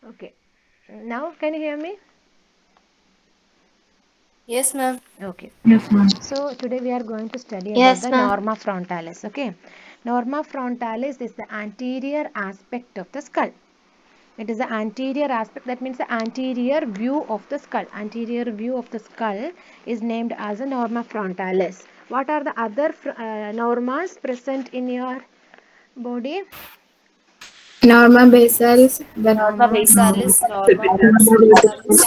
Okay. Now can you hear me? Yes, ma'am. Okay. Yes, ma'am. So today we are going to study about Yes, the ma'am. norma frontalis. Okay. Norma frontalis is the anterior aspect of the skull. It is the anterior aspect, that means the anterior view of the skull. Anterior view of the skull is named as a norma frontalis. What are the other normas present in your body? Norma basalis, the Norma Norma. basalis, norma occipitalis.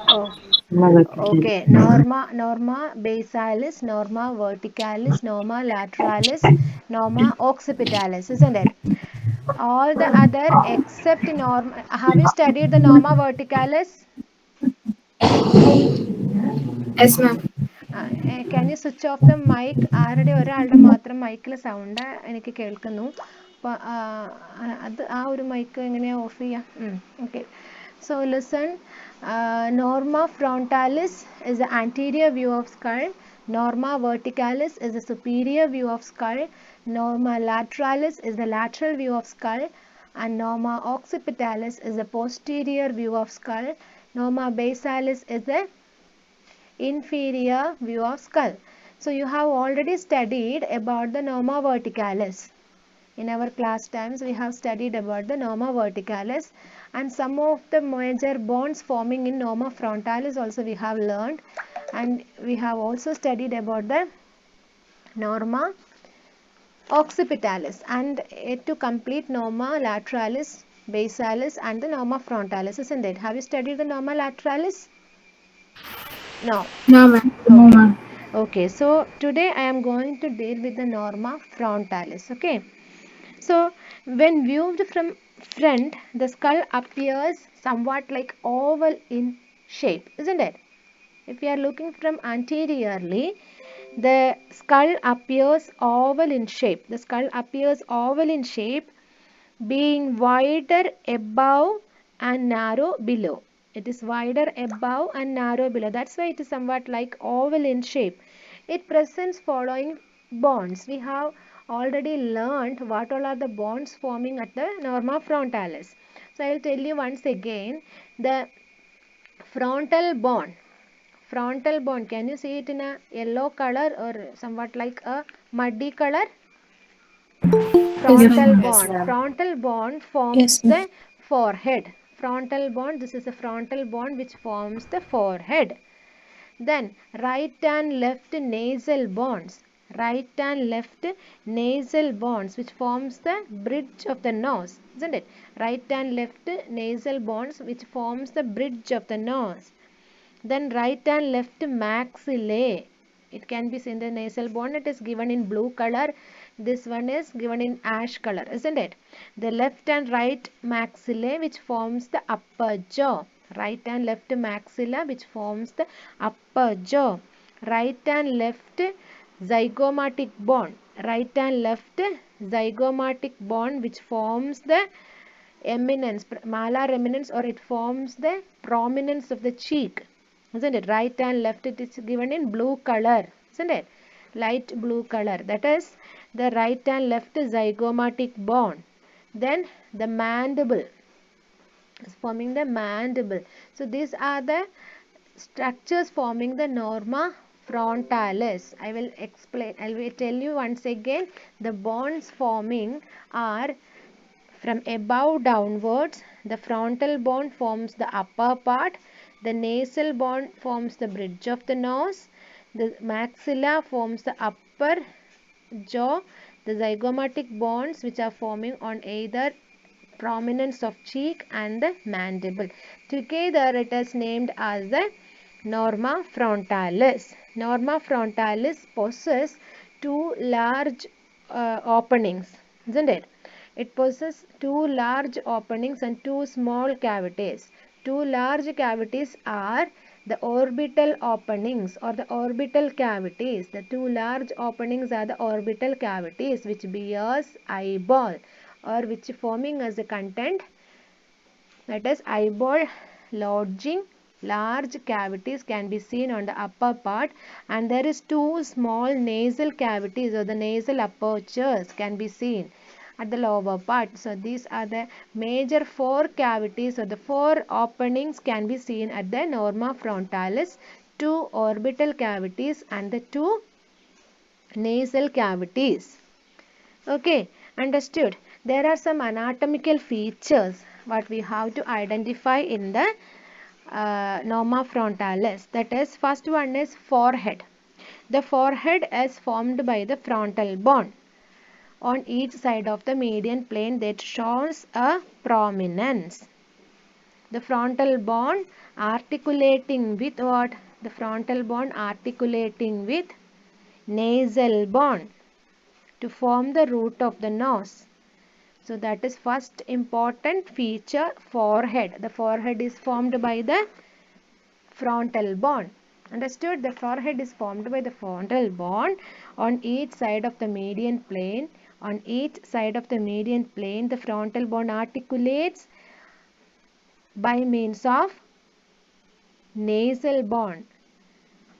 Oh, okay. Norma basalis, norma verticalis, norma lateralis, norma occipitalis, isn't it? All the other except norma. Have you studied the norma verticalis? yes, ma'am. Can you switch off the mic? ആരുടെ ഒരാളുടെ മാത്രം മൈക്കിൽ sound എനിക്ക് കേൾക്കുന്നു. അപ്പോൾ അത് ആ ഒരു mic എങ്ങനെയാണ് ഓഫ് ചെയ്യുക? Okay. So listen, norma frontalis is the anterior view of skull. Norma verticalis is the superior view of skull. Norma lateralis is the lateral view of skull. And norma occipitalis is the posterior view of skull. Norma basalis is the inferior view of skull. So you have already studied about the norma verticalis. In our class times we have studied about the norma verticalis, and some of the major bones forming in norma frontalis also we have learned, and we have also studied about the norma occipitalis, and to complete norma lateralis, basalis and the norma frontalis, isn't it? Have you studied the norma lateralis? No. No, ma'am. Okay. Okay, so today I am going to deal with the norma frontalis. Okay, so when viewed from front, the skull appears somewhat like oval in shape, isn't it? If you are looking from anteriorly, the skull appears oval in shape. The skull appears oval in shape, being wider above and narrow below. It is wider above and narrow below. That's why it is somewhat like oval in shape. It presents following bonds. We have already learned what all are the bonds forming at the norma frontalis. So I will tell you once again the frontal bone. Frontal bone. Can you see it in a yellow color or somewhat like a muddy color? Yes, Frontal ma'am. Yes, bone. ma'am. Frontal bone forms Yes, ma'am. the forehead. Frontal bone. This is a frontal bone which forms the forehead. Then right and left nasal bones. Right and left nasal bones which forms the bridge of the nose, isn't it? Right and left nasal bones which forms the bridge of the nose. Then right and left maxillae. It can be seen the nasal bone. It is given in blue color. This one is given in ash color, isn't it? The left and right maxillae which forms the upper jaw. Right and left maxilla which forms the upper jaw. Right and left zygomatic bone. Right and left zygomatic bone which forms the eminence, malar eminence, or it forms the prominence of the cheek, isn't it? Right and left, it is given in blue color, isn't it? Light blue color, that is the right and left zygomatic bone. Then the mandible is forming the mandible. So these are the structures forming the norma frontalis. I will explain, I will tell you once again. The bones forming are from above downwards. The frontal bone forms the upper part. The nasal bone forms the bridge of the nose. The maxilla forms the upper jaw. The zygomatic bones which are forming on either prominence of cheek and the mandible. Together it is named as the norma frontalis. Norma frontalis possesses two large openings, isn't it? It possesses two large openings and two small cavities. Two large cavities are the orbital openings or the orbital cavities. The two large openings are the orbital cavities which bears eyeball, or which forming as a content, that is eyeball lodging. Large cavities can be seen on the upper part, and there is two small nasal cavities or the nasal apertures can be seen. at the lower part. So these are the major four cavities, or the four openings can be seen at the norma frontalis, two orbital cavities and the two nasal cavities. Okay, understood. There are some anatomical features what we have to identify in the norma frontalis. That is, first one is forehead. The forehead is formed by the frontal bone on each side of the median plane that shows a prominence. The frontal bone articulating with what? The frontal bone articulating with nasal bone to form the root of the nose. So that is first important feature, forehead. The forehead is formed by the frontal bone. Understood? The forehead is formed by the frontal bone on each side of the median plane. On each side of the median plane, the frontal bone articulates by means of nasal bone.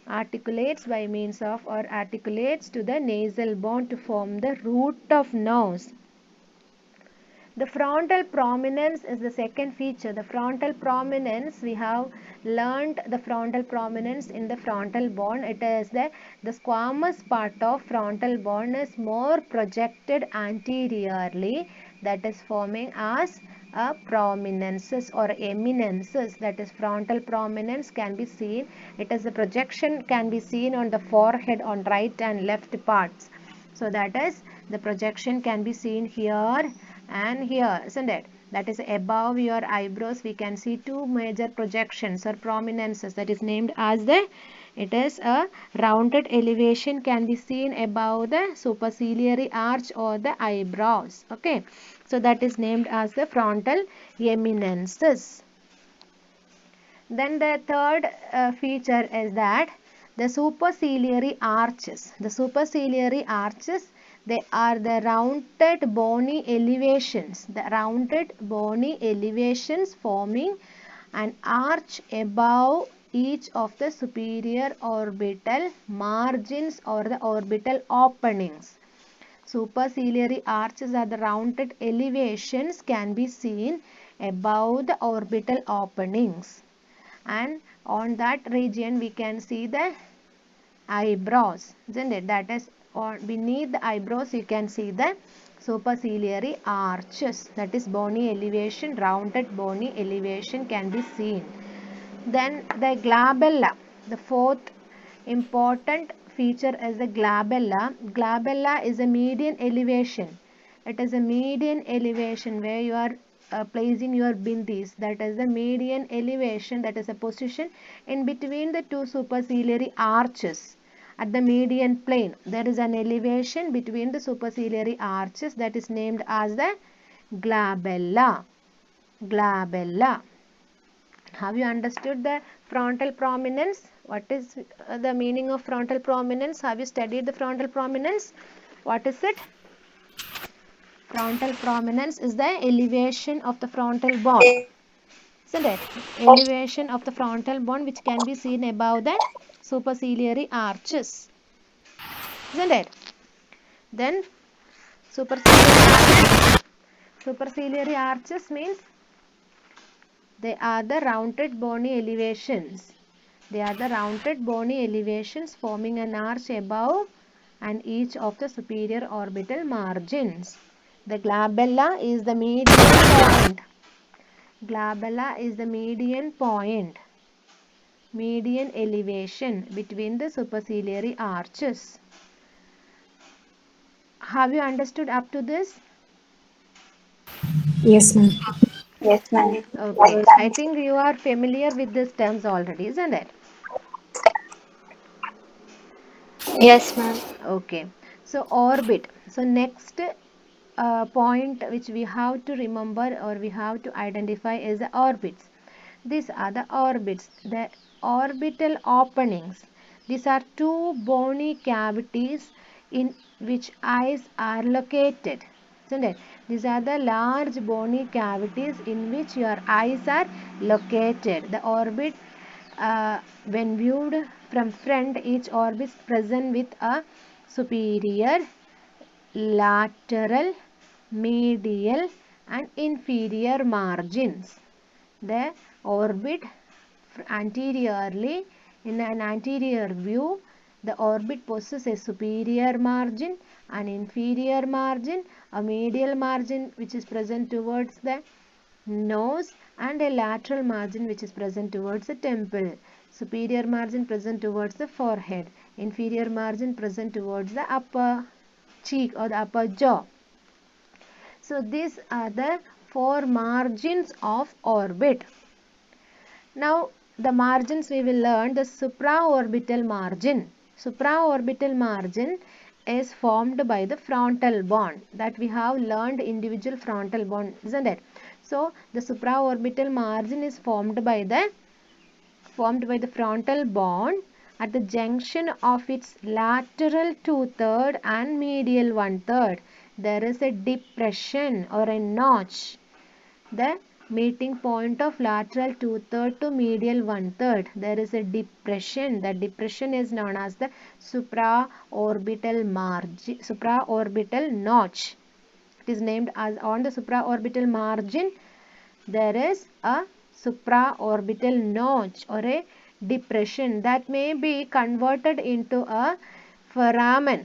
Articulates by means of, or articulates to the nasal bone to form the root of nose. The frontal prominence is the second feature. The frontal prominence, we have learned the frontal prominence in the frontal bone. It is the squamous part of frontal bone is more projected anteriorly, that is forming as a prominences or eminences. That is, frontal prominence can be seen. It is the projection can be seen on the forehead on right and left parts. So that is, the projection can be seen here and here, isn't it? That is, above your eyebrows we can see two major projections or prominences, that is named as the, it is a rounded elevation can be seen above the superciliary arch or the eyebrows. Okay, so that is named as the frontal eminences. Then the third feature is that the superciliary arches. The superciliary arches, they are the rounded bony elevations. The rounded bony elevations forming an arch above each of the superior orbital margins or the orbital openings. Superciliary arches are the rounded elevations can be seen above the orbital openings, and on that region we can see the eyebrows, isn't it? That is, on beneath the eyebrows you can see the superciliary arches, that is bony elevation, rounded bony elevation can be seen. Then the glabella, the fourth important feature is the glabella. Glabella is a median elevation. It is a median elevation where you are placing your bindis. That is the median elevation, that is a position in between the two superciliary arches. At the median plane, there is an elevation between the superciliary arches that is named as the glabella. Glabella. Have you understood the frontal prominence? What is the meaning of frontal prominence? Have you studied the frontal prominence? What is it? Frontal prominence is the elevation of the frontal bone. Isn't it? Elevation of the frontal bone which can be seen above the superciliary arches. Isn't it? Then superciliary arches means they are the rounded bony elevations. They are the rounded bony elevations forming an arch above and each of the superior orbital margins. The glabella is the median point. Glabella is the median point, median elevation between the superciliary arches. Have you understood up to this? Yes, ma'am. Yes, ma'am. Okay, I think you are familiar with these terms already, isn't it? Yes, ma'am. Okay, so orbit. So next point which we have to remember or we have to identify is the orbits. These are the orbits, the orbital openings. These are two bony cavities in which eyes are located. Isn't it? These are the large bony cavities in which your eyes are located. The orbit, when viewed from front, each orbit is present with a superior, lateral, medial and inferior margins. The orbit anteriorly, in an anterior view, the orbit possesses a superior margin, an inferior margin, a medial margin which is present towards the nose, and a lateral margin which is present towards the temple. Superior margin present towards the forehead, inferior margin present towards the upper cheek or the upper jaw. So these are the four margins of orbit. Now the margins we will learn. The supraorbital margin. Supraorbital margin is formed by the frontal bone, that we have learned individual frontal bone, isn't it? So the supraorbital margin is formed by the frontal bone at the junction of its lateral 2/3 and medial 1/3. There is a depression or a notch. The meeting point of lateral 2/3 to medial 1/3. There is a depression. The depression is known as the supraorbital margin, supraorbital notch. It is named as on the supraorbital margin. There is a supraorbital notch or a depression that may be converted into a foramen.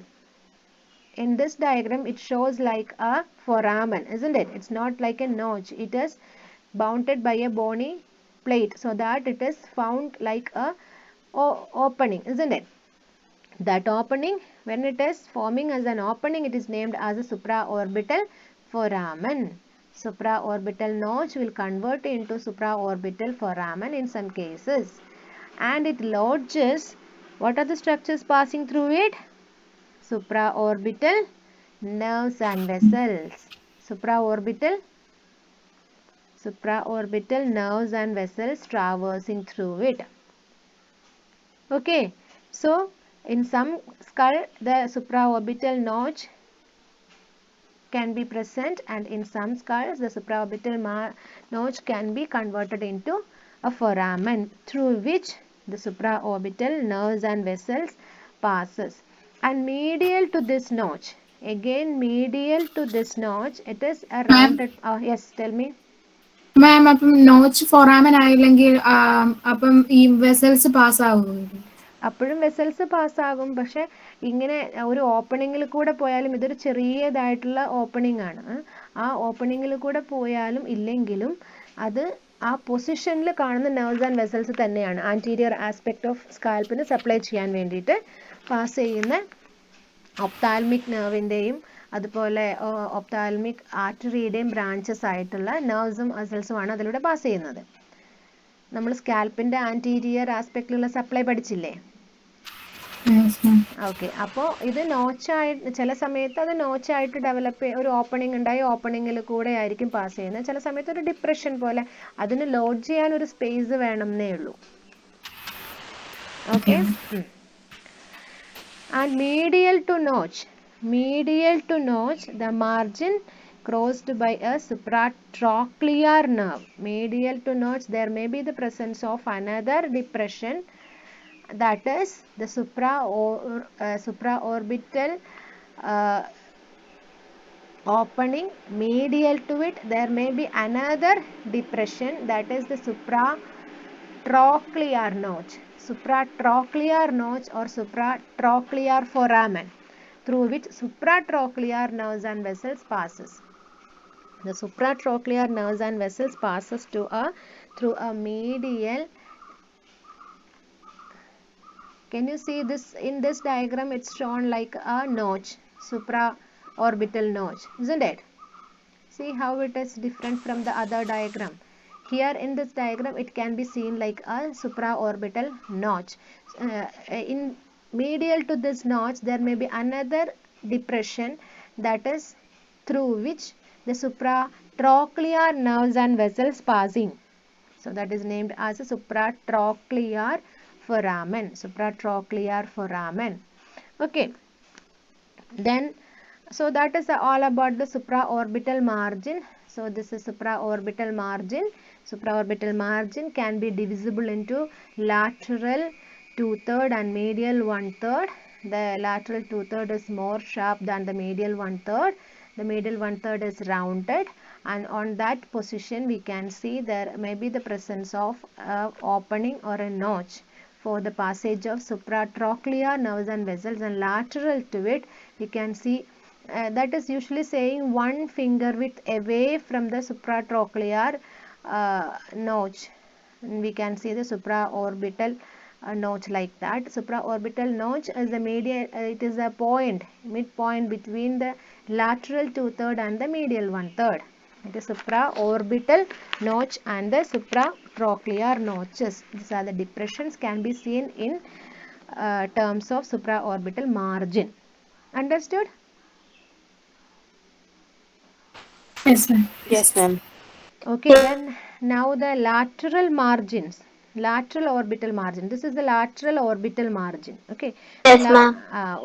In this diagram it shows like a foramen, isn't it? It's not like a notch. It is bounded by a bony plate, so that it is found like a opening, isn't it? That opening, when it is forming as an opening, it is named as a supraorbital foramen. Supraorbital notch will convert into supraorbital foramen in some cases. And it lodges, what are the structures passing through it? Supraorbital nerves and vessels. Supraorbital nerves and vessels traversing through it. Okay, so in some skull the supraorbital notch can be present, and in some skulls the supraorbital notch can be converted into a foramen through which the supraorbital nerves and vessels passes. And medial to this notch, again medial to this notch, it is a rounded. Yes, tell me. മാം അപ്പം notch ഫോറാമൻ ആയില്ലെങ്കിൽ അപ്പം ഈ vessels പാസ്സാകും. അപ്പോഴും vessels പാസ്സാകും, പക്ഷെ ഇങ്ങനെ ഒരു ഓപ്പണിങ്ങിൽ കൂടെ പോയാലും ഇതൊരു ചെറിയതായിട്ടുള്ള ഓപ്പണിംഗ് ആണ്. ആ ഓപ്പണിങ്ങിൽ കൂടെ പോയാലും ഇല്ലെങ്കിലും അത് ആ പൊസിഷനിൽ കാണുന്ന നെർവ്സ് ആൻഡ് വെസൽസ് തന്നെയാണ് ആൻറ്റീരിയർ ആസ്പെക്ട് ഓഫ് സ്കാൽപ്പിന് സപ്ലൈ ചെയ്യാൻ വേണ്ടിയിട്ട് പാസ് ചെയ്യുന്ന ഒപ്താൽമിക് നെർവിൻ്റെയും അതുപോലെ ഒപ്താൽമിക് ആർട്ടറിയുടെയും ബ്രാഞ്ചസ് ആയിട്ടുള്ള നെർവ്സും വെസൽസുമാണ് അതിലൂടെ പാസ് ചെയ്യുന്നത്. നമ്മൾ സ്കാൽപ്പിൻ്റെ ആൻറ്റീരിയർ ആസ്പെക്റ്റിലുള്ള സപ്ലൈ പഠിച്ചില്ലേ? ഓക്കെ, അപ്പോൾ ഇത് നോച്ചായിട്ട് ചില സമയത്ത് അത് നോച്ചായിട്ട് ഡെവലപ്പ് ഒരു ഓപ്പണിംഗ് ഉണ്ടായി ഓപ്പണിങ്ങിൽ കൂടെ ആയിരിക്കും പാസ് ചെയ്യുന്നത്. ചില സമയത്ത് ഒരു ഡിപ്രഷൻ പോലെ അതിന് ലോഡ് ചെയ്യാൻ ഒരു സ്പേസ് വേണമെന്നേ ഉള്ളൂ. Okay, and medial to notch the margin crossed by a supratrochlear nerve. Medial to notch there may be the presence of another depression, that is the supraorbital opening. Medial to it there may be another depression, that is the supratrochlear notch. Supratrochlear notch or supratrochlear foramen, through which supratrochlear nerves and vessels passes. The supratrochlear nerves and vessels passes through a medial. Can you see this? In this diagram it's shown like a notch, supraorbital notch, isn't it? See how it is different from the other diagram. Here in this diagram it can be seen like a supraorbital notch. In medial to this notch there may be another depression, that is through which the supratrochlear nerves and vessels passing. So that is named as a supratrochlear foramen. Supratrochlear foramen. Okay, then so that is all about the supraorbital margin. So this is supraorbital margin. Supraorbital margin can be divisible into lateral 2/3 and medial 1/3. the lateral 2/3 is more sharp than the medial 1/3. The medial 1/3 is rounded, and on that position we can see there may be the presence of a opening or a notch for the passage of supratrochlear nerves and vessels, and lateral to it we can see that is usually saying 1 finger width away from the supratrochlear notch. We can see the supraorbital notch like that. Supraorbital notch is a medial, it is a point, midpoint between the lateral 2/3 and the medial 1/3. It is supraorbital notch and the supratrochlear notches. These are the depressions can be seen in terms of supraorbital margin. Understood? Yes, ma'am. Yes, ma'am. Okay, then now the lateral margins, lateral orbital margin. This is the lateral orbital margin. Okay. Yes, ma'am.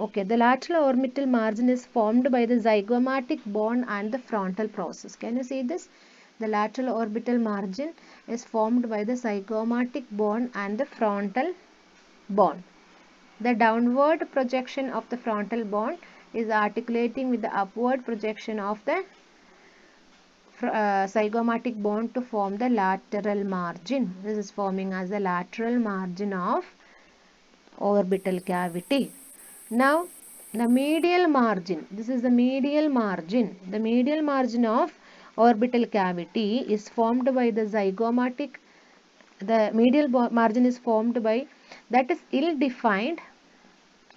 Okay, the lateral orbital margin is formed by the zygomatic bone and the frontal process. Can you see this? The lateral orbital margin is formed by the zygomatic bone and the frontal bone. The downward projection of the frontal bone is articulating with the upward projection of the zygomatic bone to form the lateral margin. This is forming as the lateral margin of orbital cavity. Now the medial margin, this is the medial margin. The medial margin of orbital cavity is formed by the zygomatic, the medial margin is formed by, that is ill defined,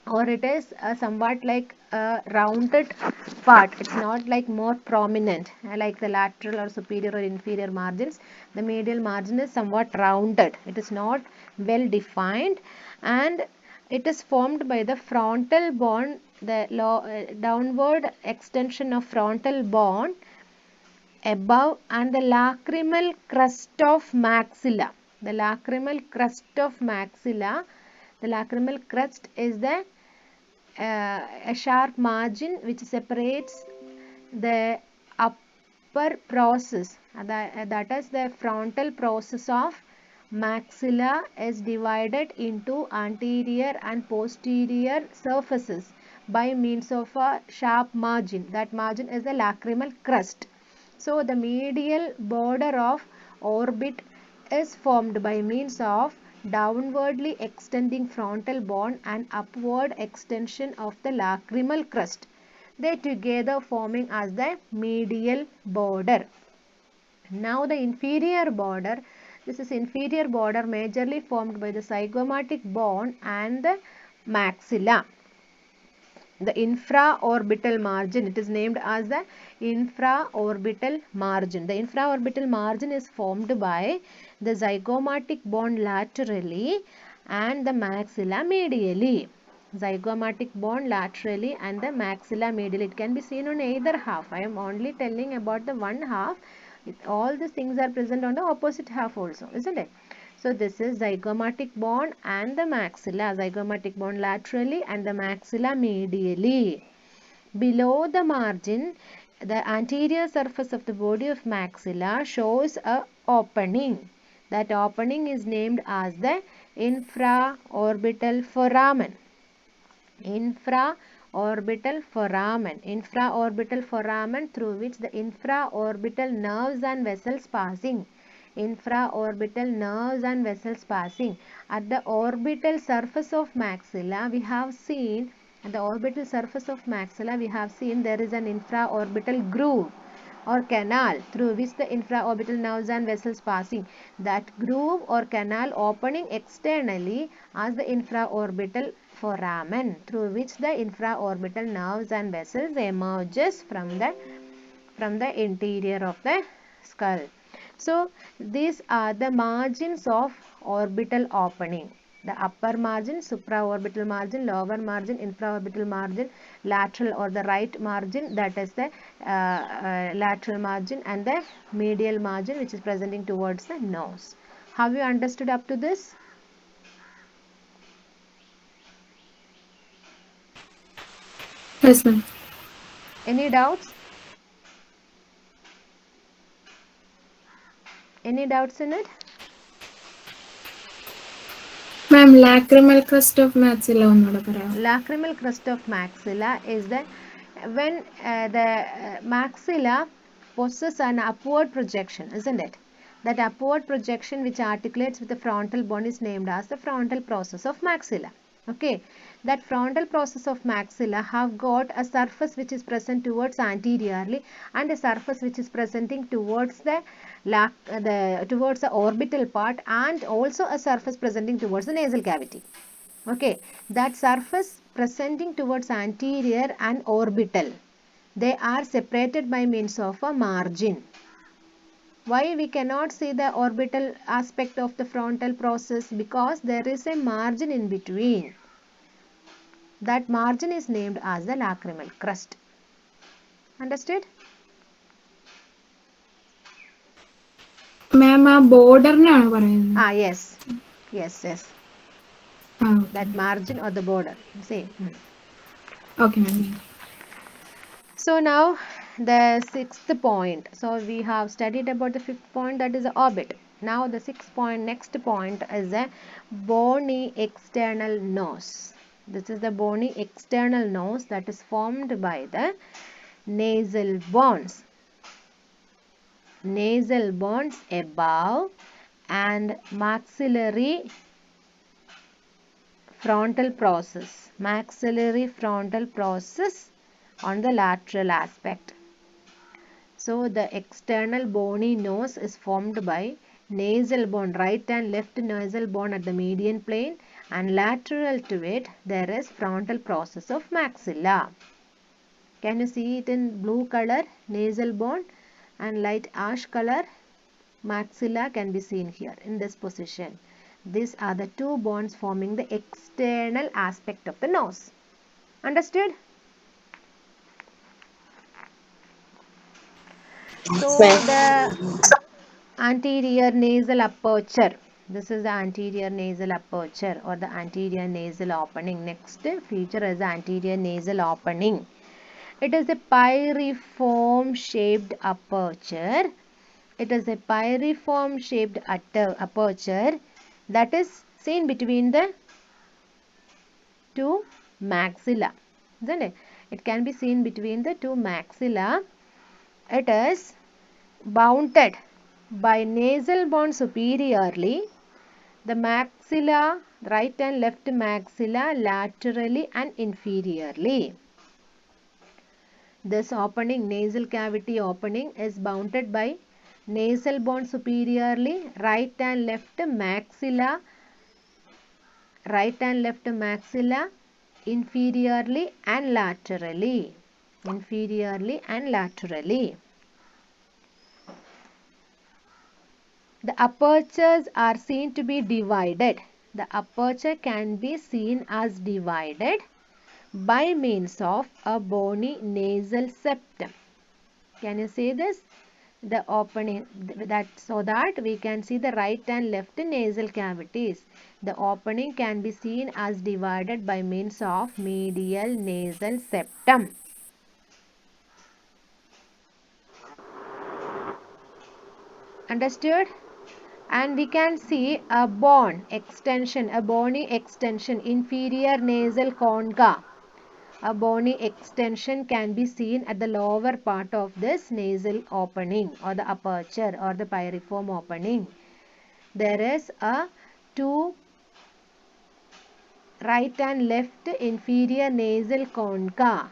or it is somewhat like a rounded part. It's not like more prominent like the lateral or superior or inferior margins. The medial margin is somewhat rounded. It is not well defined, and it is formed by the frontal bone, the downward extension of frontal bone above, and the lacrimal crest of maxilla. The lacrimal crest of maxilla, the lacrimal crest is the a sharp margin which separates the upper process, that is the frontal process of maxilla is divided into anterior and posterior surfaces by means of a sharp margin. That margin is the lacrimal crest. So the medial border of orbit is formed by means of downwardly extending frontal bone and upward extension of the lacrimal crest. They together forming as the medial border. Now the inferior border, this is inferior border majorly formed by the zygomatic bone and the maxilla. The infraorbital margin, it is named as the infraorbital margin. The infraorbital margin is formed by the zygomatic bone laterally and the maxilla medially. Zygomatic bone laterally and the maxilla medially. It can be seen on either half. I am only telling about the one half. All these things are present on the opposite half also, isn't it? So this is zygomatic bone and the maxilla, zygomatic bone laterally and the maxilla medially. Below the margin, the anterior surface of the body of maxilla shows a opening. That opening is named as the infraorbital foramen. Infraorbital foramen. Infraorbital foramen through which the infraorbital nerves and vessels passing. Infraorbital nerves and vessels passing. At the orbital surface of maxilla, we have seen, at the orbital surface of maxilla, we have seen there is an infraorbital groove or canal through which the infraorbital nerves and vessels passing. That groove or canal opening externally as the infraorbital foramen through which the infraorbital nerves and vessels emerges from the interior of the skull. So these are the margins of orbital opening. The upper margin, supraorbital margin, lower margin, infraorbital margin, lateral or the right margin, that is the lateral margin, and the medial margin which is presenting towards the nose. Have you understood up to this? Yes, ma'am. Any doubts? Any doubts in it? Ma'am, lacrimal crest of maxilla ഒന്നുകൂടെ പറയാമോ? Lacrimal crest of maxilla is the when the maxilla possesses an upward projection, isn't it? That upward projection which articulates with the frontal bone is named as the frontal process of maxilla. Okay, that frontal process of maxilla have got a surface which is present towards anteriorly and a surface which is presenting towards towards the orbital part, and also a surface presenting towards the nasal cavity. Okay, that surface presenting towards anterior and orbital, they are separated by means of a margin. Why we cannot see the orbital aspect of the frontal process? Because there is a margin in between. That margin is named as the lacrimal crest. Understood? മാം ആ ബോർഡറിനാണ് പറയുന്നത്. Yes. That margin or the border, see. Okay, ma'am. So now the sixth point. So we have studied about the fifth point, that is the orbit. Now the sixth point, next point is the bony external nose. This is the bony external nose that is formed by the nasal bones. Nasal bones above and maxillary frontal process. Maxillary frontal process on the lateral aspect. So the external bony nose is formed by nasal bone, right and left nasal bone at the median plane, and lateral to it there is frontal process of maxilla. Can you see it in blue color, nasal bone, and light ash color, maxilla can be seen here in this position. These are the two bones forming the external aspect of the nose. Understood? So the anterior nasal aperture. This is the anterior nasal aperture or the anterior nasal opening. Next feature is the anterior nasal opening. It is a pyriform shaped aperture. It is a pyriform shaped aperture that is seen between the two maxilla. Isn't it? It can be seen between the two maxilla. It is bounded by nasal bone superiorly, the maxilla, right and left maxilla laterally and inferiorly. This opening, nasal cavity opening, is bounded by nasal bone superiorly, right and left maxilla, inferiorly and laterally. The apertures are seen to be divided. The aperture can be seen as divided by means of a bony nasal septum. Can you see this? The opening, that so that we can see the right and left nasal cavities. The opening can be seen as divided by means of medial nasal septum. Understood? And we can see a bony extension, inferior nasal concha. A bony extension can be seen at the lower part of this nasal opening or the aperture or the pyriform opening. There is a two right and left inferior nasal concha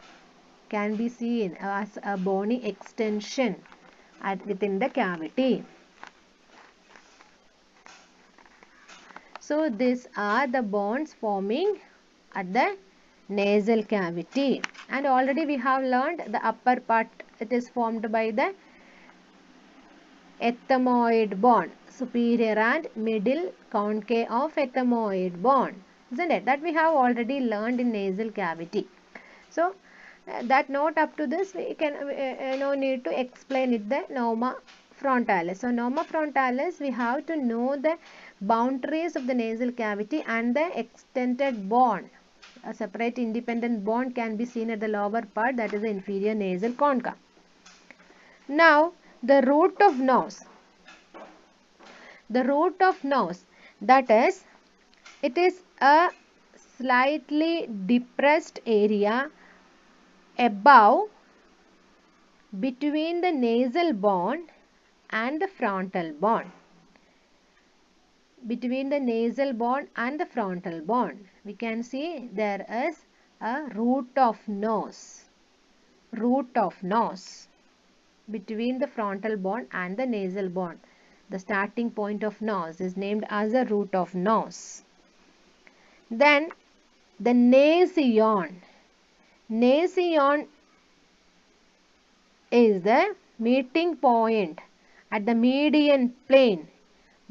can be seen as a bony extension within the cavity. So these are the bones forming at the nasal cavity, and already we have learned the upper part, it is formed by the ethmoid bone, superior and middle concave of ethmoid bone, isn't it? That we have already learned in nasal cavity. So that not up to this, we can no need to explain it, the norma frontalis. So norma frontalis, we have to know the boundaries of the nasal cavity and the extended bone. A separate independent bone can be seen at the lower part, that is the inferior nasal concha. Now the root of nose. The root of nose, that is It is a slightly depressed area above between the nasal bone and the frontal bone. Between the nasal bone and the frontal bone, we can see there is a root of nose. Root of nose between the frontal bone and the nasal bone. The starting point of nose is named as a root of nose. Then the nasion. Nasion is the meeting point at the median plane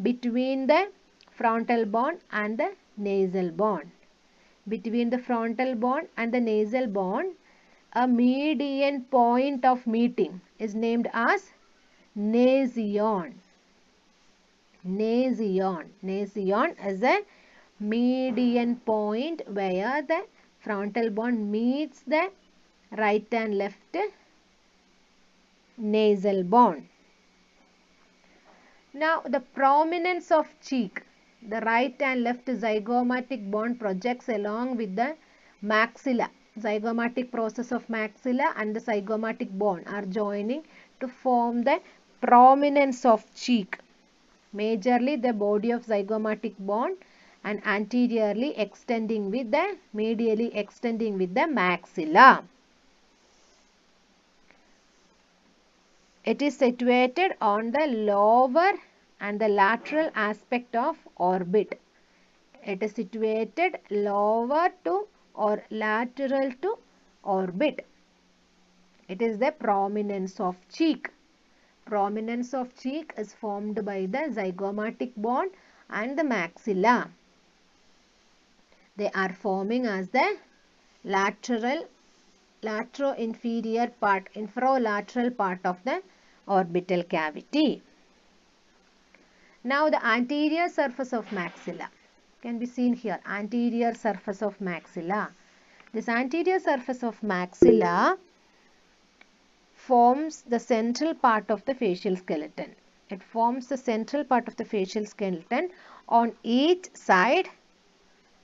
between the frontal bone and the nasal bone. Between the frontal bone and the nasal bone, a median point of meeting is named as nasion. Nasion. Nasion is a median point where the frontal bone meets the right and left nasal bone. Now the prominence of cheek. The right and left zygomatic bone projects along with the maxilla. Zygomatic process of maxilla and the zygomatic bone are joining to form the prominence of cheek. Majorly the body of zygomatic bone and anteriorly extending with the medially extending with the maxilla. It is situated on the lower and the lateral aspect of orbit. It is situated lower to or lateral to orbit. It is the prominence of cheek. Prominence of cheek is formed by the zygomatic bone and the maxilla. They are forming as the latero-inferior part, infralateral part of the orbital cavity. Now the anterior surface of maxilla can be seen here. Anterior surface of maxilla. This anterior surface of maxilla forms the central part of the facial skeleton. It forms the central part of the facial skeleton on each side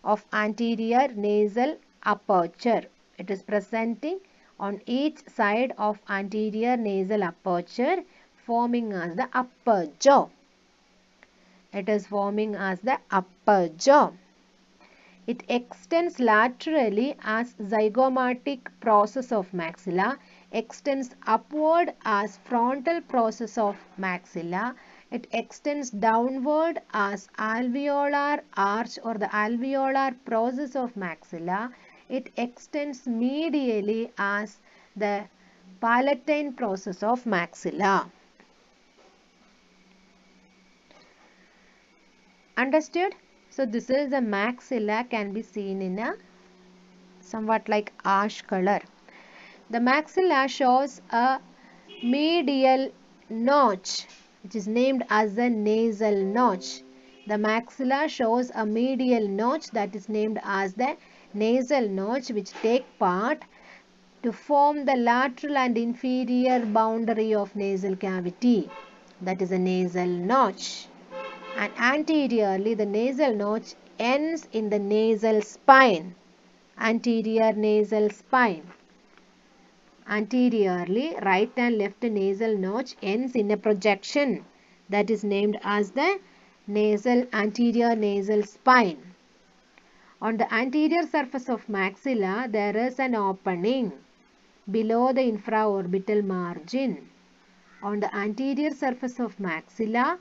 of anterior nasal aperture. It is presenting on each side of anterior nasal aperture, forming as the upper jaw. It is forming as the upper jaw. It extends laterally as zygomatic process of maxilla, extends upward as frontal process of maxilla. It extends downward as alveolar arch or the alveolar process of maxilla. It extends medially as the palatine process of maxilla. Understood? So this is the maxilla, can be seen in a somewhat like ash color. The maxilla shows a medial notch which is named as the nasal notch. The maxilla shows a medial notch that is named as the nasal notch, which take part to form the lateral and inferior boundary of nasal cavity. That is a nasal notch. And anteriorly the nasal notch ends in the nasal spine. Anterior nasal spine. Anteriorly, right and left nasal notch ends in a projection that is named as the anterior nasal spine. On the anterior surface of maxilla, there is an opening below the infraorbital margin. On the anterior surface of maxilla,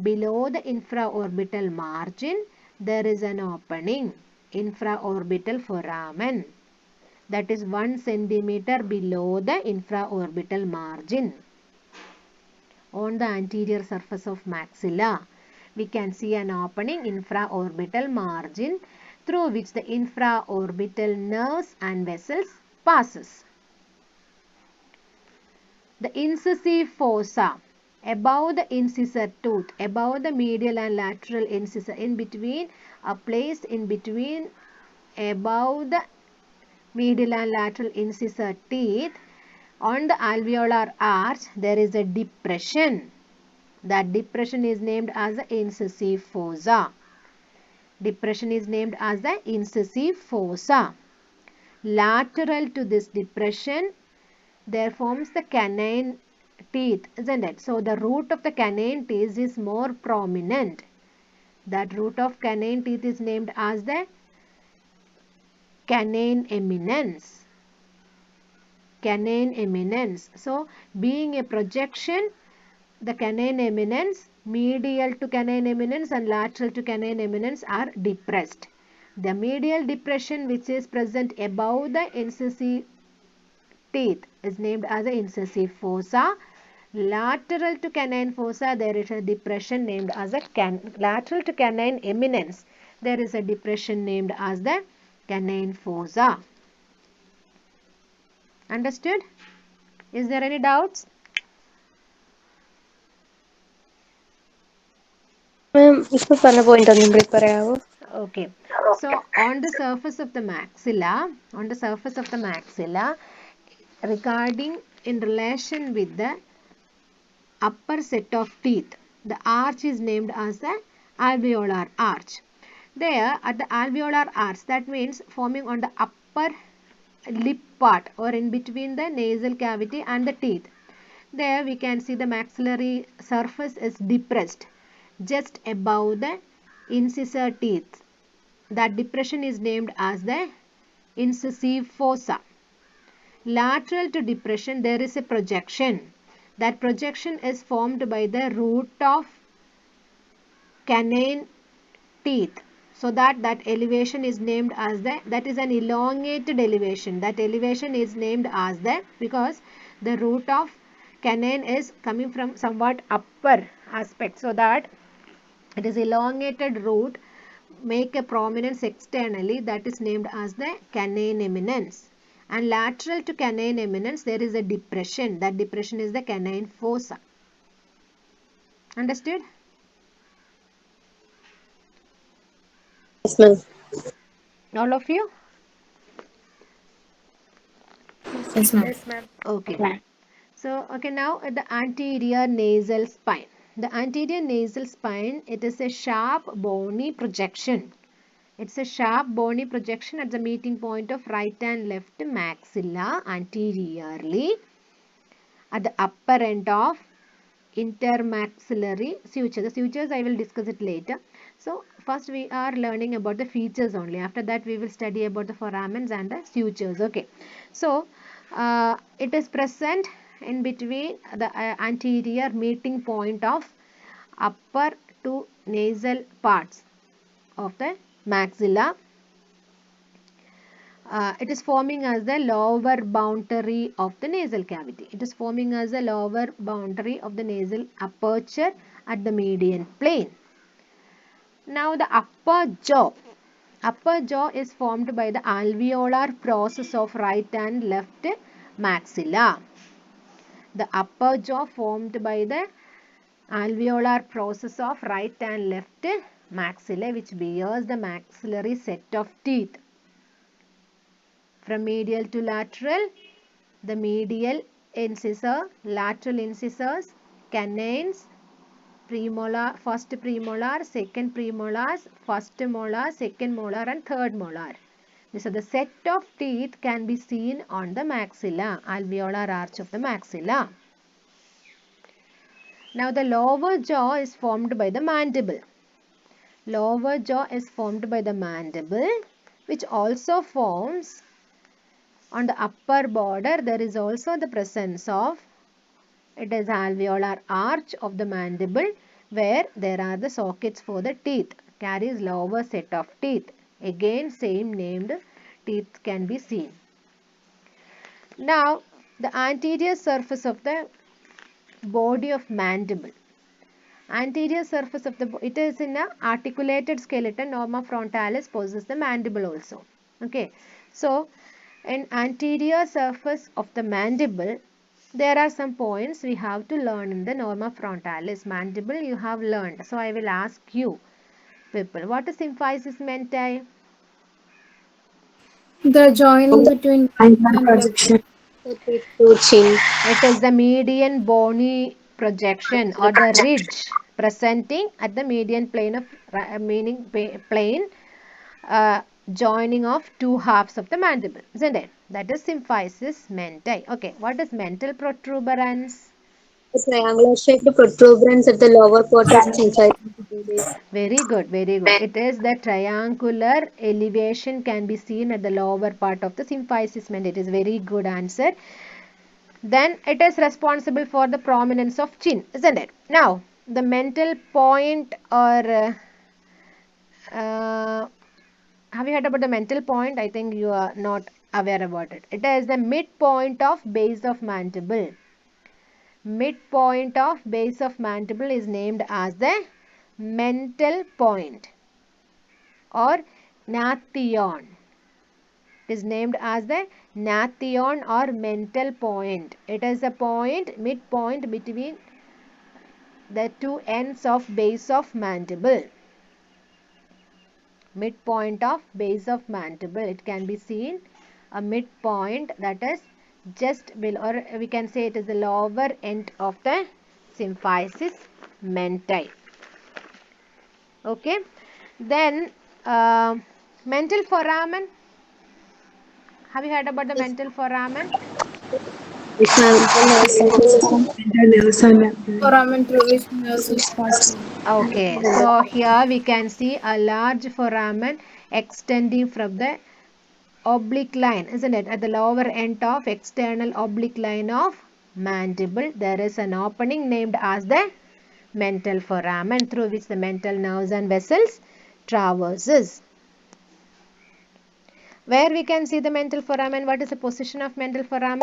below the infraorbital margin, there is an opening, infraorbital foramen. That is 1 centimeter below the infraorbital margin. On the anterior surface of maxilla, we can see an opening, infraorbital margin, through which the infraorbital nerves and vessels passes. The incisive fossa, above the incisor tooth, above the medial and lateral incisor, in between, placed in between, above the medial and lateral incisor teeth, on the alveolar arch, there is a depression. That depression is named as the incisive fossa. depression is named as the incisive fossa. Lateral to this depression, there forms the canine teeth, isn't it? So the root of the canine teeth is more prominent. That root of canine teeth is named as the canine eminence. Canine eminence. So being a projection, the canine eminence, medial to canine eminence and lateral to canine eminence are depressed. The medial depression which is present above the incisive teeth is named as the incisive fossa. Lateral to canine fossa, there is a depression named as a lateral to canine eminence. There is a depression named as the canine fossa. Understood? Is there any doubts? Ma'am, ഇപ്പൊ പറഞ്ഞ point ഒന്നും കൂടി പറയാവോ? Okay. So on the surface of the maxilla, regarding in relation with the upper set of teeth, the arch is named as the alveolar arch. There at the alveolar arch, that means forming on the upper lip part or in between the nasal cavity and the teeth. There we can see the maxillary surface is depressed just above the incisor teeth. That depression is named as the incisive fossa. Lateral to depression, there is a projection. That projection is formed by the root of canine teeth. So that elevation is named as that is an elongated elevation. That elevation is named as because the root of canine is coming from somewhat upper aspect. So that it is elongated root make a prominence externally, that is named as the canine eminence. And lateral to canine eminence, there is a depression. That depression is the canine fossa. Understood? Yes, ma'am. All of you? Yes, ma'am. Okay. Ma'am. So, okay, now the anterior nasal spine. The anterior nasal spine, it is a sharp bony projection. It's a sharp bony projection at the meeting point of right and left maxilla anteriorly at the upper end of intermaxillary suture. The sutures I will discuss it later. So first we are learning about the features only. After that we will study about the foramens and the sutures. Okay. So it is present in between the anterior meeting point of upper two nasal parts of the maxilla. It is forming as the lower boundary of the nasal cavity. It is forming as the lower boundary of the nasal aperture at the median plane. Now the upper jaw. Upper jaw is formed by the alveolar process of right and left maxilla. The upper jaw formed by the alveolar process of right and left maxillae, which bears the maxillary set of teeth. From medial to lateral, the medial incisor, lateral incisors, canines, premolar, first premolar, second premolars, first molar, second molar and third molar. So the set of teeth can be seen on the maxilla, alveolar arch of the maxilla. Now the lower jaw is formed by the mandible. Lower jaw is formed by the mandible, which also forms on the upper border. There is also the presence of, it is alveolar arch of the mandible, where there are the sockets for the teeth, carries lower set of teeth. Again same named teeth can be seen. Now the anterior surface of the body of mandible. Anterior surface of the it is in a articulated skeleton. Norma frontalis possesses the mandible also. Okay, so in anterior surface of the mandible, there are some points we have to learn in the norma frontalis. Mandible you have learned. So I will ask you people, what is symphysis menti? The joining between Angular projection. It is the median bony projection or the ridge. presenting at the median plane of plane, joining of two halves of the mandible, isn't it? That is symphysis menti. Okay, what is mental protuberance? Triangular-shaped protuberance at the lower part of symphysis. Very good, very good. It is the triangular elevation can be seen at the lower part of the symphysis menti. It is very good answer. Then it is responsible for the prominence of chin, isn't it? Now, the mental point or have you heard about the mental point? I think you are not aware about it. It is the midpoint of base of mandible. Midpoint of base of mandible is named as the mental point or gnathion. It is named as the gnathion or mental point. It is a point, midpoint between the two ends of base of mandible. Midpoint of base of mandible. It can be seen a midpoint, that is just below, or we can say it is the lower end of the symphysis menti. Okay. Then mental foramen. Have you heard about the mental foramen? Foramen through which nerves is passed. Okay, so here we can see a large foramen extending from the oblique line, isn't it? At the lower end of external oblique line of mandible, there is an opening named as the mental foramen through which the mental nerves and vessels traverses. Where we can see the mental foramen? What is the position of mental foramen?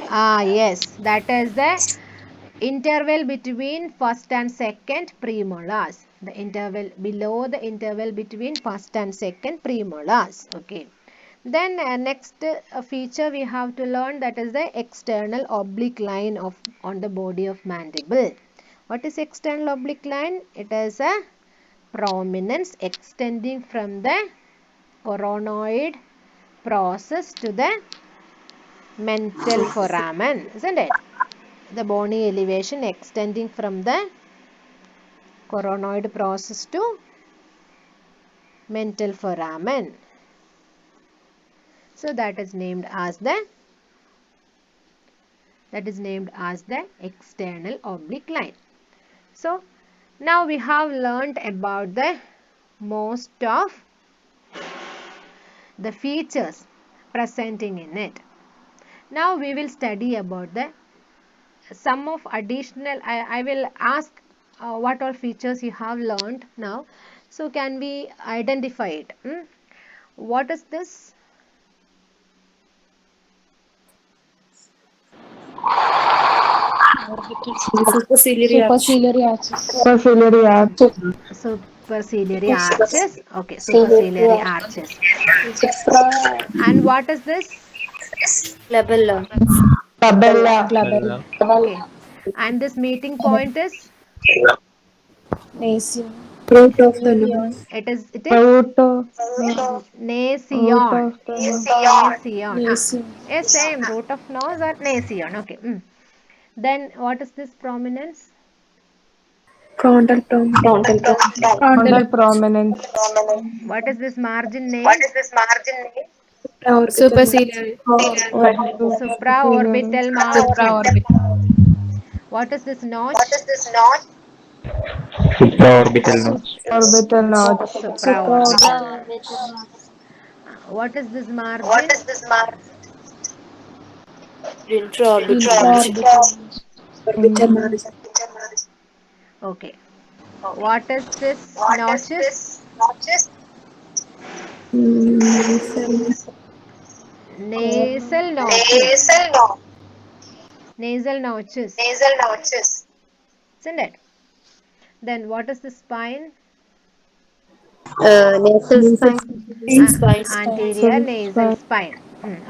Ah, yes, that is the interval between first and second premolars. The interval below the interval between first and second premolars. Okay. Then next feature we have to learn, that is the external oblique line of on the body of mandible. What is external oblique line? It is a prominence extending from the coronoid process to the mental foramen, isn't it? The bony elevation extending from the coronoid process to mental foramen. So that is named as the external oblique line. So now we have learnt about the most of the features presenting in it. Now we will study about the some of additional. I will ask what all features you have learned now. So can we identify it? What is this? Superciliary arches. Superciliary arches. Okay, superciliary arches. And what is this? Labella. Okay. And this meeting point is? Root of the nose. It is Root nasion. of the nose. Nasion. Yes, same. Root of nose or nasion. Okay. Then what is this prominence? Frontal prominence. What is this margin named? Superciliary. Supraorbital margin. What is this notch? Supraorbital notch. Orbital notch. Supraorbital. What is this margin? Intraorbital. Okay. What is this notches? Nasal notches. Nasal notches. Isn't it? Then what is the spine? Nasal spine. Anterior nasal spine.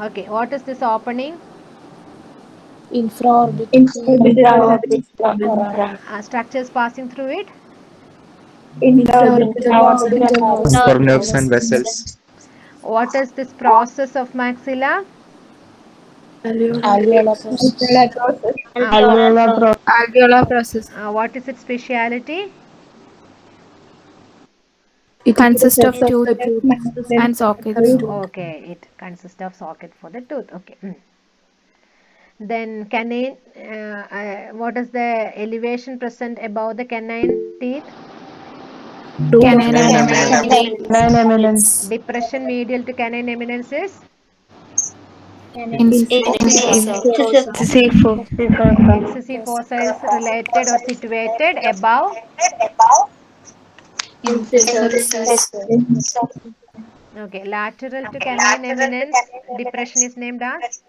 Okay. What is this opening? Infraorbital. Structures passing through it? For nerves and vessels. What is this process of maxilla? Alveolar process. What, Alveolar process. Alveolar process. what is its speciality? It consists of tooth and sockets. Okay, it consists of socket for the tooth. Okay. Then canine, what is the elevation present above the canine teeth? Canine Nine eminence. eminence. Nine eminence. Depression medial to canine eminence is Sisyphus. incisive fossa is related or situated above. Okay, lateral to canine eminence, depression is named as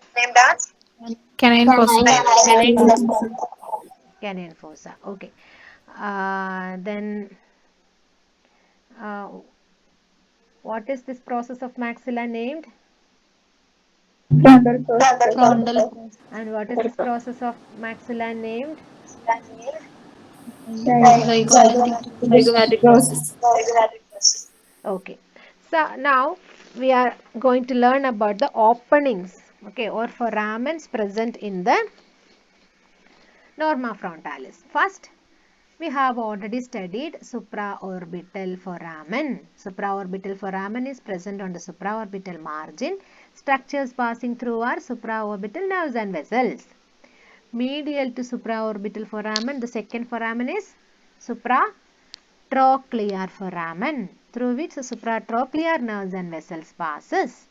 Canine fossa. canine fossa. Okay. Then what is this process of maxilla named? Frontal. And what is this process of maxilla named? Zygomatic process. Okay. So now we are going to learn about the openings, okay, or foramens present in the norma frontalis. First, we have already studied supraorbital foramen. Supraorbital foramen is present on the supraorbital margin. Structures passing through are supraorbital nerves and vessels. Medial to supraorbital foramen, the second foramen is supratrochlear foramen, through which the supratrochlear nerves and vessels passes.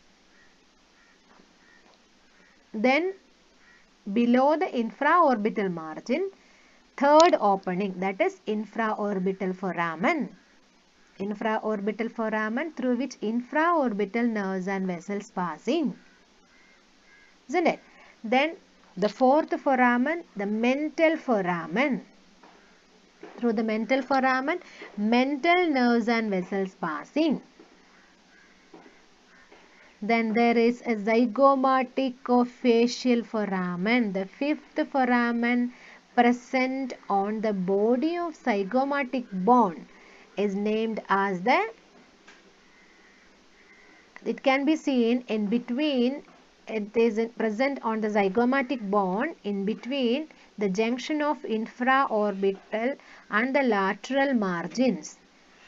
Then below the infraorbital margin, third opening, that is infraorbital foramen. Infraorbital foramen through which infraorbital nerves and vessels passing. Isn't it? Then the fourth foramen, the mental foramen. Through the mental foramen, mental nerves and vessels passing. Then there is a zygomaticofacial foramen, the fifth foramen present on the body of zygomatic bone is named as it can be seen in between, it is present on the zygomatic bone in between the junction of infraorbital and the lateral margins.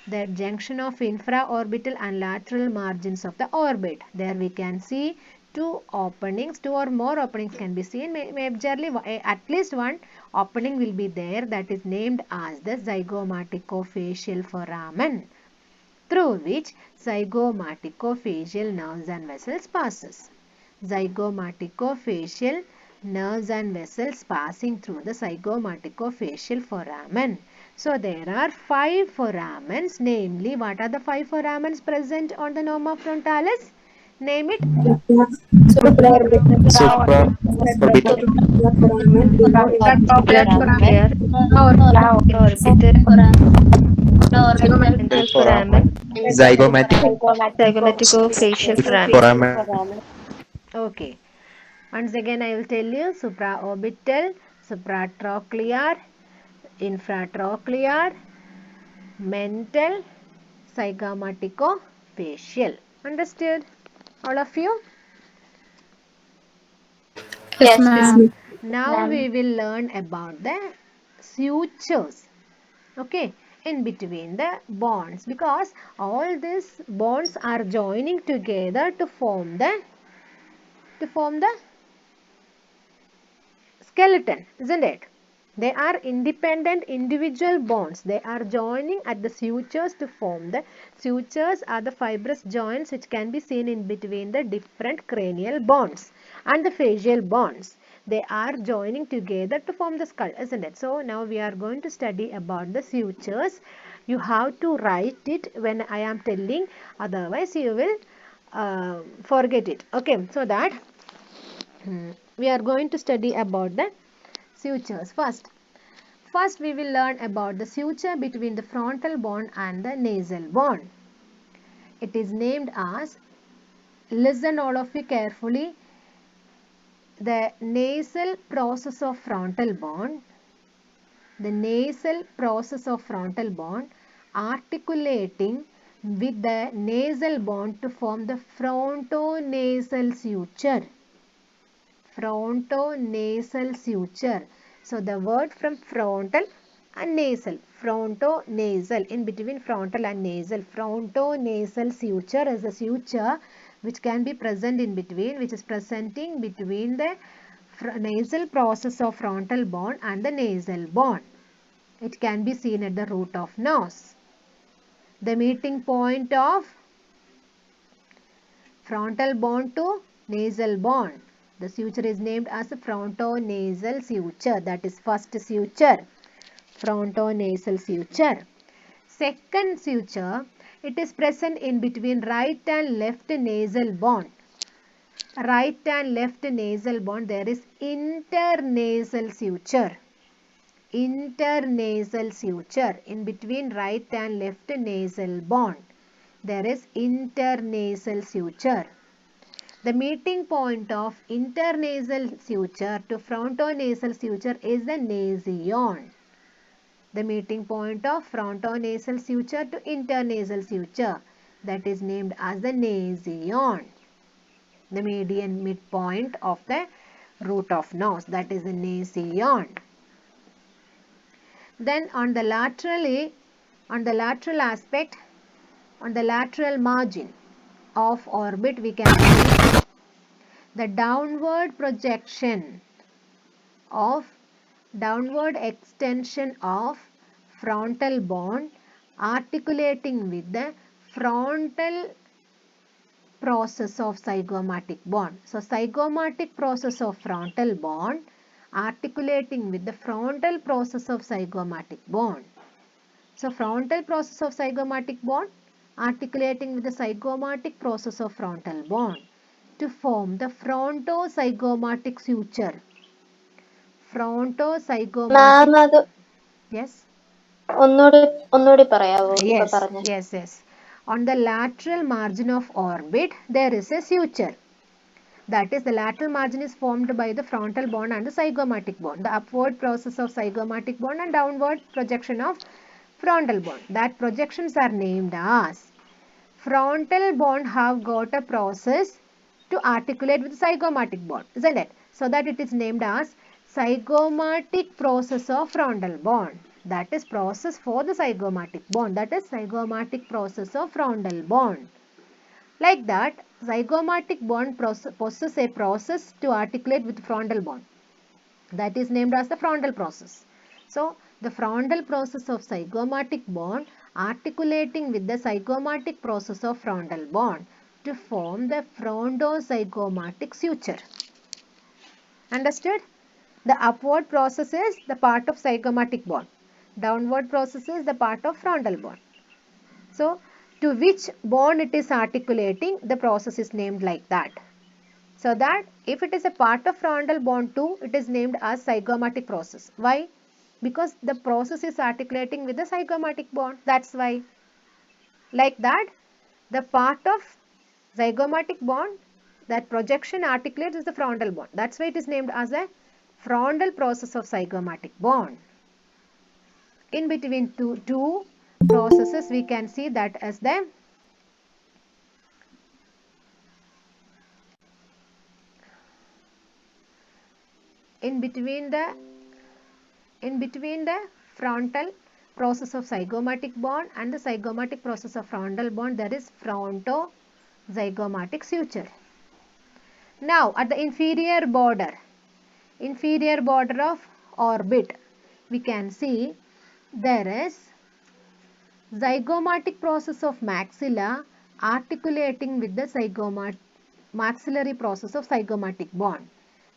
The junction of infraorbital and lateral margins of the orbit. There we can see two openings, two or more openings can be seen. Majorly, at least one opening will be there, that is named as the zygomaticofacial foramen, through which zygomaticofacial nerves and vessels passes. Zygomaticofacial nerves and vessels passing through the zygomaticofacial foramen. So there are 5 foramens, namely what are the 5 foramens present on the norma frontalis? Name it. Supraorbital. Supratrochlear foramen. Mental foramen. Zygomatic foramen. Okay. Once again I will tell you supraorbital, supratrochlear, infratrochlear, mental, zygomaticofacial. Understood? All of you? Yes, ma'am. Now we will learn about the sutures. Okay, in between the bonds, because all these bonds are joining together to form the skeleton, isn't it? They are independent individual bonds. They are joining at the sutures to form the sutures are the fibrous joints which can be seen in between the different cranial bones and the facial bonds. They are joining together to form the skull, isn't it? So now we are going to study about the sutures. You have to write it when I am telling, otherwise you will forget it. Okay, so that we are going to study about the sutures. First we will learn about the suture between the frontal bone and the nasal bone. It is named as, listen all of you carefully, the nasal process of frontal bone. The nasal process of frontal bone articulating with the nasal bone to form the frontonasal suture. Frontonasal suture. So the word from frontal and nasal. Frontonasal, in between frontal and nasal. Frontonasal suture is a suture which can be present in between, which is presenting between the nasal process of frontal bone and the nasal bone. It can be seen at the root of nose. The meeting point of frontal bone to nasal bone. The suture is named as a frontonasal suture. That is first suture. Frontonasal suture. Second suture, it is present in between right and left nasal bone. Right and left nasal bone, there is internasal suture. Internasal suture. In between right and left nasal bone, there is internasal suture. The meeting point of internasal suture to frontonasal suture is the nasion. The meeting point of frontonasal suture to internasal suture, that is named as the nasion. The median midpoint of the root of nose, that is the nasion. Then on the lateral aspect, on the lateral margin of orbit, we can see the downward projection of downward extension of frontal bone articulating with the frontal process of zygomatic bone. So zygomatic process of frontal bone articulating with the frontal process of zygomatic bone. So frontal process of zygomatic bone articulating with the zygomatic process of frontal bone to form the frontozygomatic suture. Frontozygomatic. മാം അത് Yes. ഒന്നുകൂടി പറയാവോ ഇപ്പൊ പറഞ്ഞ? Yes. On the lateral margin of orbit, there is a suture. That is, the lateral margin is formed by the frontal bone and the zygomatic bone. The upward process of zygomatic bone and downward projection of frontal bone. That projections are named as frontal bone have got a process to articulate with zygomatic bone, isn't it? So that it is named as zygomatic process of frontal bone. That is process for the zygomatic bone. That is zygomatic process of frontal bone. Like that, zygomatic bone possesses a process to articulate with frontal bone. That is named as the frontal process. So, the frontal process of zygomatic bone articulating with the zygomatic process of frontal bone to form the frontozygomatic suture. Understood? The upward process is the part of zygomatic bone. Downward process is the part of frontal bone. So, to which bone it is articulating, the process is named like that. So that if it is a part of frontal bone too, it is named as zygomatic process. Why? Because the process is articulating with the zygomatic bone. That's why. Like that, the part of zygomatic bone, that projection articulates with the frontal bone. That's why it is named as a frontal process of zygomatic bone. In between two processes, we can see that as the in between the frontal process of zygomatic bone and the zygomatic process of frontal bone, there is frontozygomatic suture. Now at the inferior border of orbit, we can see there is zygomatic process of maxilla articulating with the maxillary process of zygomatic bone.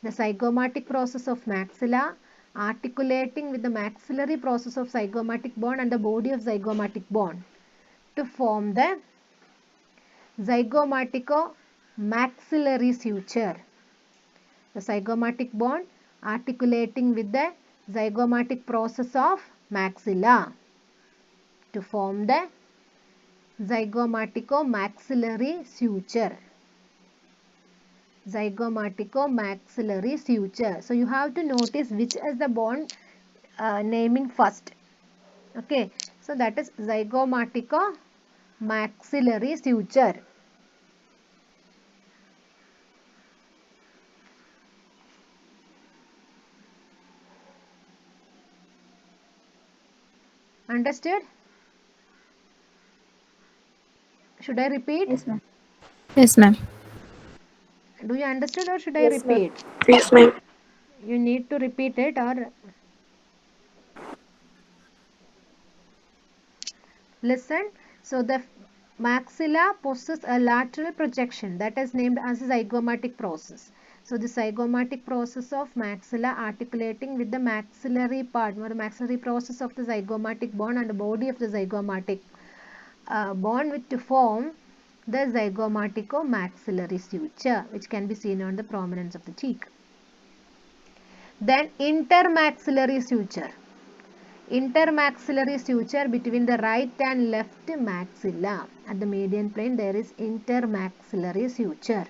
The zygomatic process of maxilla articulating with the maxillary process of zygomatic bone and the body of zygomatic bone to form the zygomatico-maxillary suture. The zygomatic bone articulating with the zygomatic process of maxilla to form the zygomatico-maxillary suture. Zygomatico-maxillary suture. So you have to notice which is the bone naming first. Okay. So that is zygomatico-maxillary suture. Understood? Should I repeat? Yes, ma'am. Yes, ma'am. Do you understood or should I repeat? Yes, ma'am. You need to repeat it or listen. So the maxilla possesses a lateral projection that is named as a zygomatic process. So the zygomatic process of maxilla articulating with the maxillary part or the maxillary process of the zygomatic bone and the body of the zygomatic bone with to form the zygomatico-maxillary suture, which can be seen on the prominence of the cheek. Then intermaxillary suture. Intermaxillary suture between the right and left maxilla. At the median plane there is intermaxillary suture.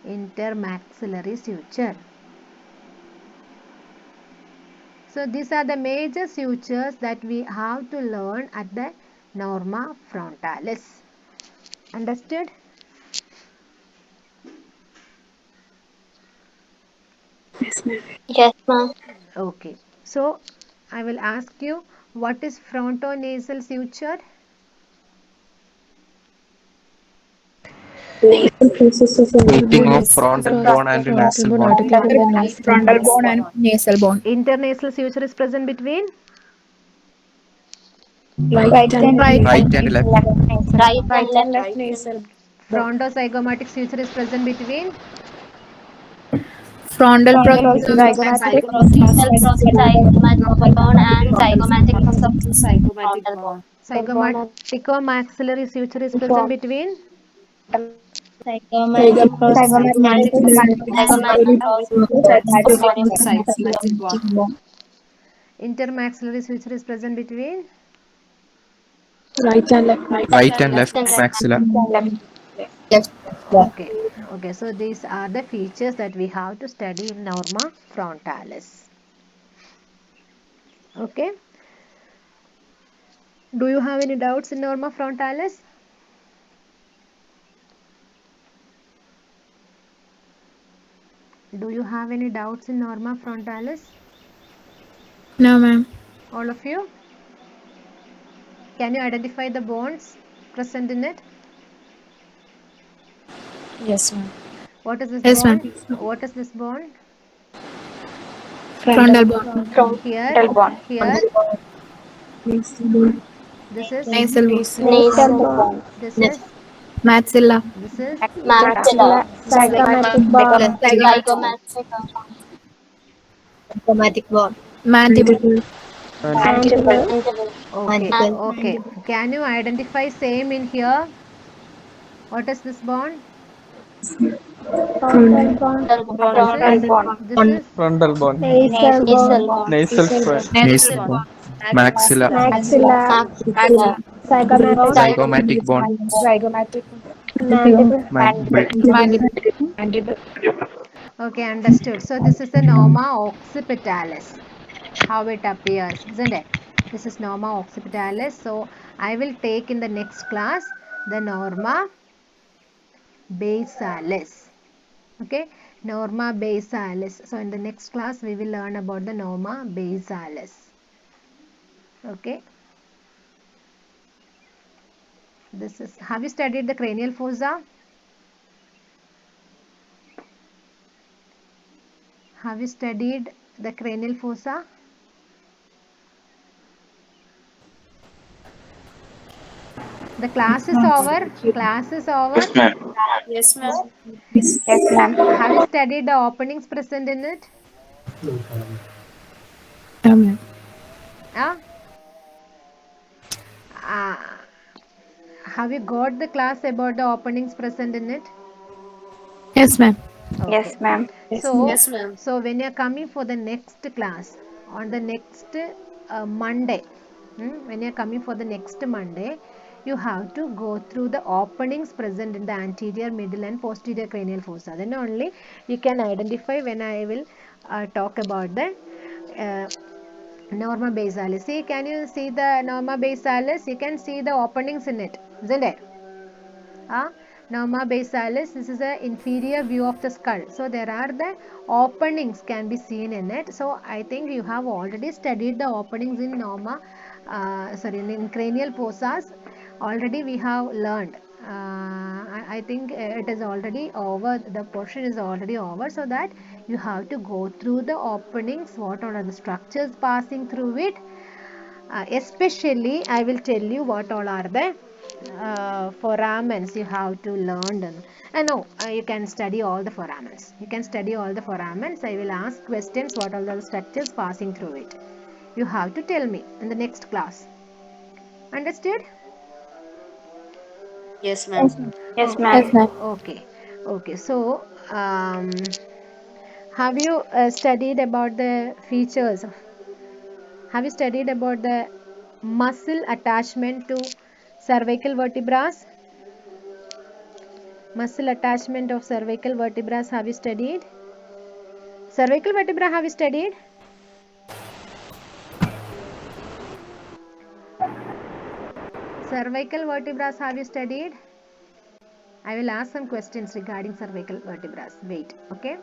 Intermaxillary suture. So these are the major sutures that we have to learn at the norma frontalis. Understood? Yes, ma'am. Okay. So I will ask you, what is frontonasal suture? Nasal process of Meeting animal. of frontal bone and Frontal nasal bone bone. articulated with the frontal bone and nasal bone. Internasal suture is present between Right and Right. Right and left. right and left nasal. frontozygomatic suture is present between Frontal process of Zygomatic nasal process, zygomatic bone and zygomatic process of frontal bone. zygomatico-maxillary suture is present between Zygomatic process, zygomatic process of bone. intermaxillary suture is present between Right and left. Right and left maxilla. left. okay. Okay, so these are the features that we have to study in norma frontalis. Okay, do you have any doubts in norma frontalis? Do you have any doubts in norma frontalis? No, ma'am. All of you? Can you identify the bones present in it? Yes, ma'am. What is this Yes, bone? ma'am. What is this bone? Frontal bone. Here, here, this is, Nasal bone. Nasal bone. this is, Maxilla. this is, Maxilla. Zygomatic bone. Zygomatic. Zygomatic bone. Mandible. Mandible. okay, okay. Can you identify same in here? What is this bone? This is, Frontal bone, Nasal bone. nasal square, Nasal bone. Maxilla. Maxilla. Zygomatic bone. Mandible. Mandible. okay, understood. So this is the norma occipitalis. How it appears, isn't it? This is norma occipitalis. So I will take in the next class the norma basalis. Okay, norma basalis. So in the next class we will learn about the norma basalis. Okay, this is, have you studied the cranial fossa? Have you studied the cranial fossa? The class is over. Class is over. Yes, ma'am. Have you studied the openings present in it? No, ma'am. Ah? Have you got the class about the openings present in it? Yes, ma'am. Okay. So when you are coming for the next class on the next Monday, when you are coming for the next Monday, you have to go through the openings present in the anterior, middle and posterior cranial fossa. Then only you can identify when I will talk about the norma basalis. See, can you see the norma basalis? You can see the openings in it, isn't it? Norma basalis, this is the inferior view of the skull. So there are the openings can be seen in it. So I think you have already studied the openings in norma in cranial fossas already we have learned. I think it is already over, the portion is already over, so that you have to go through the openings, what are the structures passing through it. Especially I will tell you what all are the foramens you have to learn them. No, you can study all the foramens. You can study all the foramens. I will ask questions, what are the structures passing through it. You have to tell me in the next class. Understood? Yes, ma'am. Yes, Okay. ma'am. Okay. So, have you studied about the features? Have you studied about the muscle attachment to cervical vertebrae? Muscle attachment of cervical vertebrae, have you studied? Cervical vertebra, have you studied? Cervical vertebrae, have you studied? I will ask some questions regarding cervical vertebrae. Wait, okay?